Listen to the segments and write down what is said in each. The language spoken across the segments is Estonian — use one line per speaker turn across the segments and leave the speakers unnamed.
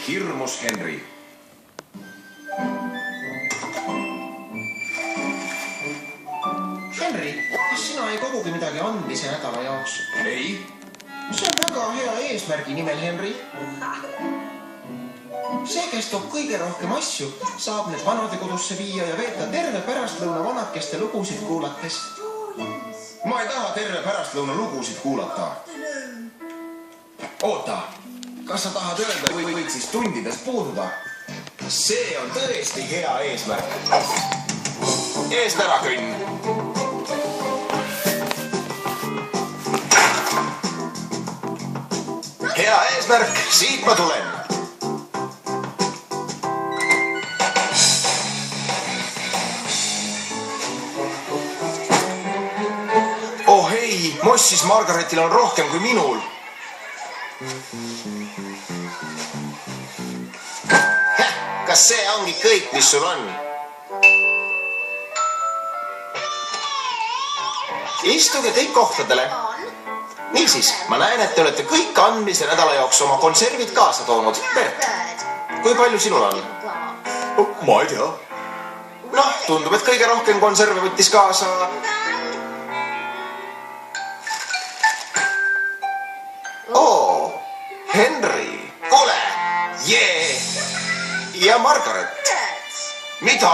hirmus Henry.
Henry, kas sina ei kogugi midagi andmise nädala jaoks?
Ei.
See on väga hea eesmärgi nimel, Henry. See, kes toob kõige rohkem asju, saab need vanadekodusse viia ja veeta terve pärastlõuna vanakeste lugusid kuulates.
Ma ei taha terve pärastlõuna lugusid kuulata. Oota, kas sa tahad öelda või võid siis tundides puududa? See on tõesti hea eesmärk. Eest ära kõnn. Hea eesmärk, siit ma tulen. Oh ei, mossis Margaretil on rohkem kui minul. Kas see ongi kõik, mis sul on? Istuge kõik kohtadele. Niisiis, ma näen, et te olete kõik andmise nädala jaoks oma konservid kaasa toonud. Bert, kui palju sinul on? Ma ei tea. Noh, tundub, et kõige rohkem konserve võttis kaasa... Oo, Henry, kuule, jee, ja Margaret. Mida?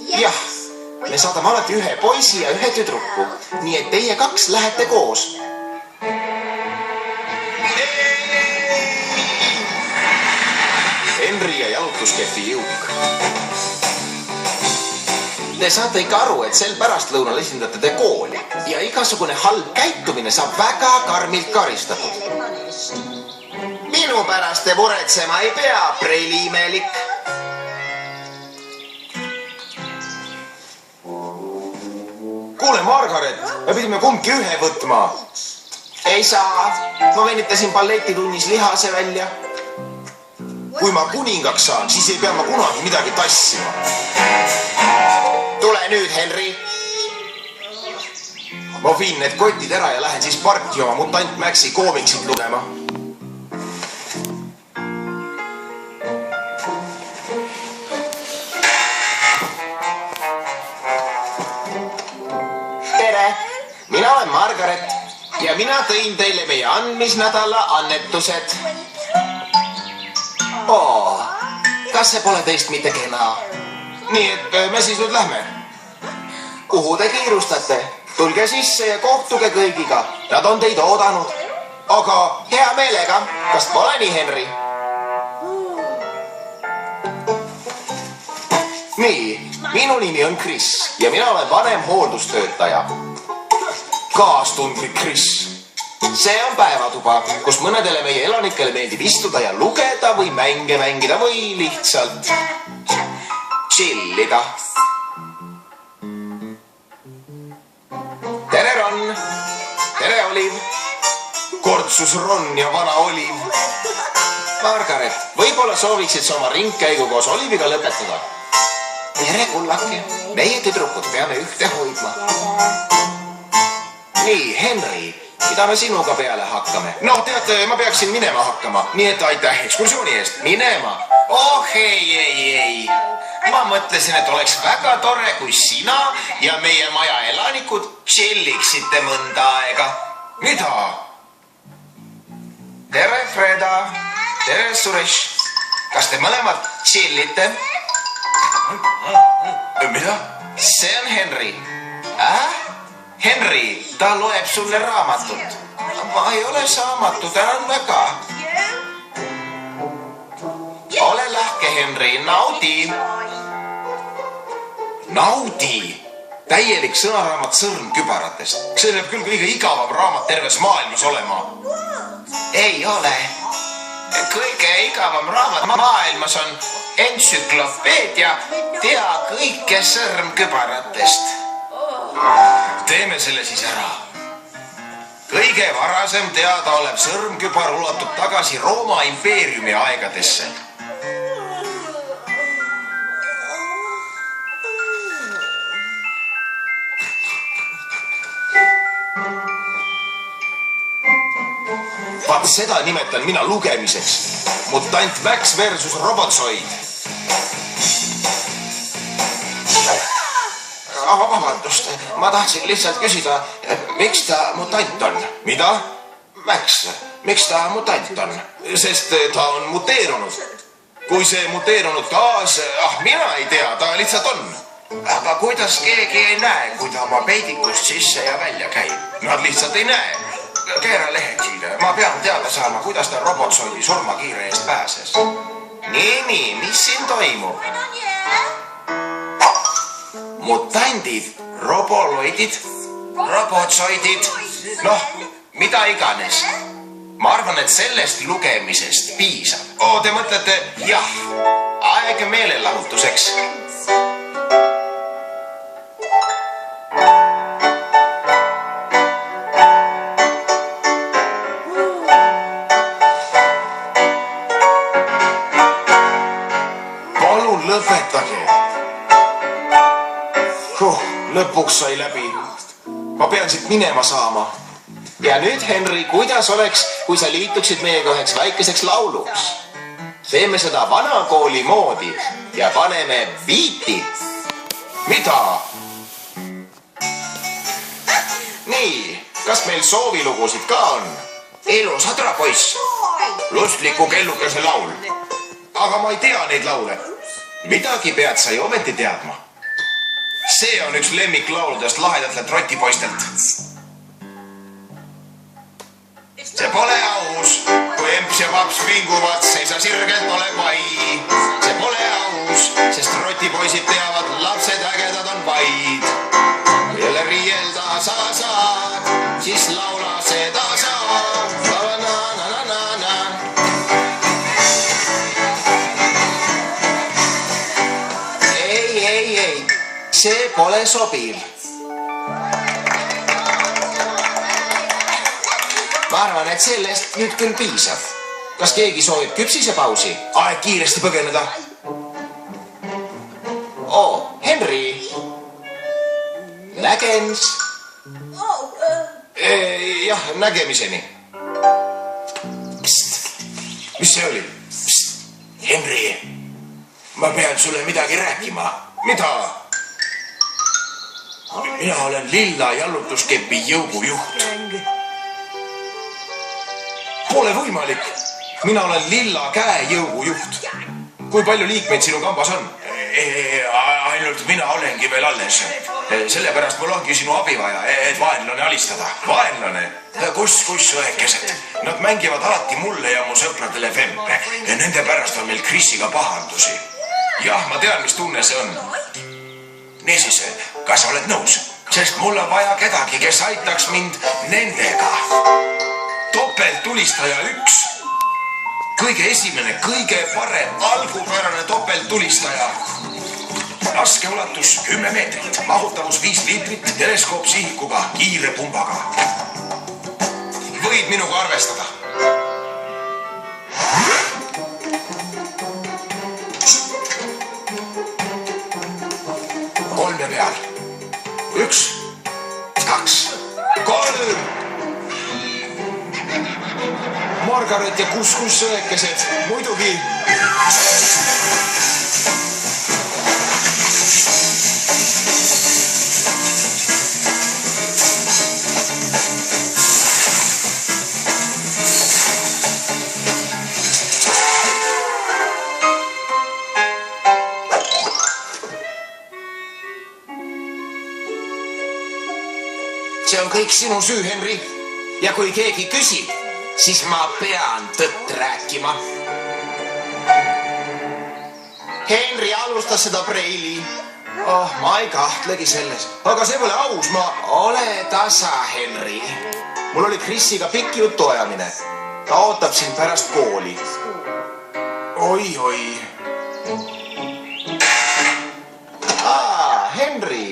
Jah, me saadame alati ühe poisi ja ühe tüdruku, nii et teie kaks lähete koos. Henry ja jalutuskepi jõuk. Te saate ikka aru, et sel pärastlõunal esindate te kooli ja igasugune halb käitumine saab väga karmilt karistatud. Minu pärast te muretsema ei pea, preili imelik. Kuule, Margaret, me pidime kumbki ühe võtma. Ei saa, ma venitasin balletitunnis lihase välja. Kui ma kuningaks saan, siis ei pea ma kunagi midagi tassima. Tule nüüd, Henry. Ma viin need kotid ära ja lähen siis parki oma Mutant Maxi koomiksit lugema. Tere, mina olen Margaret ja mina tõin teile meie andmisnädala annetused. Oo, kas see pole teist mitte kena? Nii et me siis nüüd lähme. Kuhu te kiirustate? Tulge sisse ja kohtuge kõigiga. Nad on teid oodanud. Aga hea meelega. Kas pole nii, Henry? Nii, minu nimi on Chris ja mina olen vanem hooldustöötaja. Kaastundlik Chris. See on päevatuba, kus mõnedele meie elanikele meeldib istuda ja lugeda või mänge mängida või lihtsalt chillida. Tere, Ron! Tere, Oliv! Kortsus Ron ja vana Oliv. Margaret, võib-olla sooviksid sa oma ringkäigu koos Oliviga lõpetada? Tere, kullake! Meie tüdrukud peame ühte hoidma. Nii, Henry, mida me sinuga peale hakkame? No, teate, ma peaksin minema hakkama, nii et aitäh ekskursiooni eest. Minema? Oh, ei. Ma mõtlesin, et oleks väga tore, kui sina ja meie maja elanikud chilliksite mõnda aega. Mida? Tere, Freda. Tere, Suresh. Kas te mõlemad chillite? Mida? See on Henry. Henry, ta loeb sulle raamatut. Ma ei ole saamatu, tänan väga. Ole lahke, Henry, naudi. Naudi? Täielik sõnaraamat sõrmkübaratest. See peab küll kõige igavam raamat terves maailmas olema. Ei ole. Kõige igavam raamat maailmas on entsüklopeedia Tea kõike sõrmkübaratest. Teeme selle siis ära. Kõige varasem teadaolev sõrmkübar ulatub tagasi Rooma impeeriumi aegadesse. vaata, seda nimetan mina lugemiseks. Mutant Max versus Robotsoid. Vabandust, ma tahtsin lihtsalt küsida, miks ta mutant on? Mida? Max, miks ta mutant on? Sest ta on muteerunud. Kui see muteerunud taas, mina ei tea, ta lihtsalt on. Aga kuidas keegi ei näe, kui ta oma peidikust sisse ja välja käib? Nad lihtsalt ei näe. Keera lehekile, ma pean teada saama, kuidas ta Robotsoidi surmakiire eest pääses. Nii, mis siin toimub? Mutandid, roboloidid, robotsoidid, noh, mida iganes. Ma arvan, et sellest lugemisest piisab. Te mõtlete, jah, aeg meelelahutuseks. Palun lõpetage. Lõpuks sai läbi. Ma pean siit minema saama. Ja nüüd, Henry, kuidas oleks, kui sa liituksid meiega üheks väikeseks lauluks? Teeme seda vanakooli moodi ja paneme biiti. Mida? Nii, kas meil soovilugusid ka on? Elu sadra, poiss. Lustliku kellukese laul. Aga ma ei tea neid laule. Midagi pead sa ju ometi teadma. See on üks lemmiklauludest lahedatelt rotipoistelt. See pole aus, kui emps ja paps vinguvad, seisa sirgelt, ole vai. See pole aus, sest rotipoisid teavad, lapsed ägedad on vaid. Kui jälle riielda sa saad, siis laula seda saad. Ei, see pole sobiv. Ma arvan, et sellest nüüd küll piisab. Kas keegi soovib küpsisepausi? Aeg kiiresti põgeneda. Henry. Nägems. Jah, nägemiseni. Pst, mis see oli? Pst, Henry, ma pean sulle midagi rääkima. Mida? Mina olen lilla jallutuskepi jõugujuht. Pole võimalik. Mina olen lilla käe jõugujuht. Kui palju liikmeid sinu kambas on? Ainult mina olengi veel alles. Sellepärast mul ongi sinu abi vaja, et vaenlane alistada. Vaenlane? Kus õekesed? Nad mängivad alati mulle ja mu sõpradele fempe. Nende pärast on meil Chrisiga pahandusi. Jah, ma tean, mis tunne see on. Niisiis, kas oled nõus? Sest mul on vaja kedagi, kes aitaks mind nendega. Topeltulistaja 1. Kõige esimene, kõige parem, algupärane topeltulistaja. Laskeulatus 10 meetrit, mahutavus 5 liitrit, teleskoop sihikuga, kiire pumbaga. Võid minuga arvestada. Kolme peal. 1, 2, 3. Margaret ja kus õekesed, muidugi. See on kõik sinu süü, Henry. Ja kui keegi küsib, siis ma pean tõtt rääkima. Henry alustas seda preili. Ma ei kahtlegi selles. Aga see pole aus, ma... Ole tasa, Henry. Mul oli Chrisiga pikk jutuajamine. Ta ootab sind pärast kooli. Oi. Henry.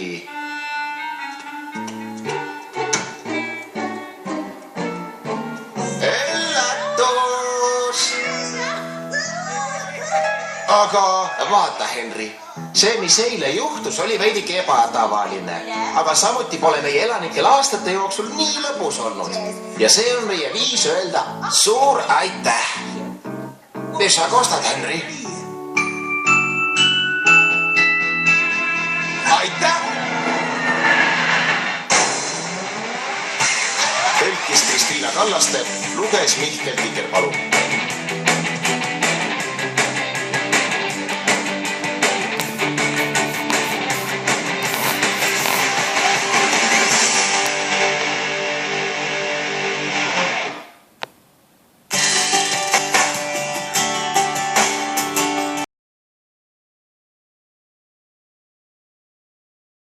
aga
vaata, Henry, see, mis eile juhtus, oli veidike ebatavaline, aga samuti pole meie elanikel aastate jooksul nii lõbus olnud. Ja see on meie viis öelda suur aitäh. Mis sa kostad, Henry? Aitäh! Tõlkis Kristiina Kallaste, luges Mihkel Tikerpalu.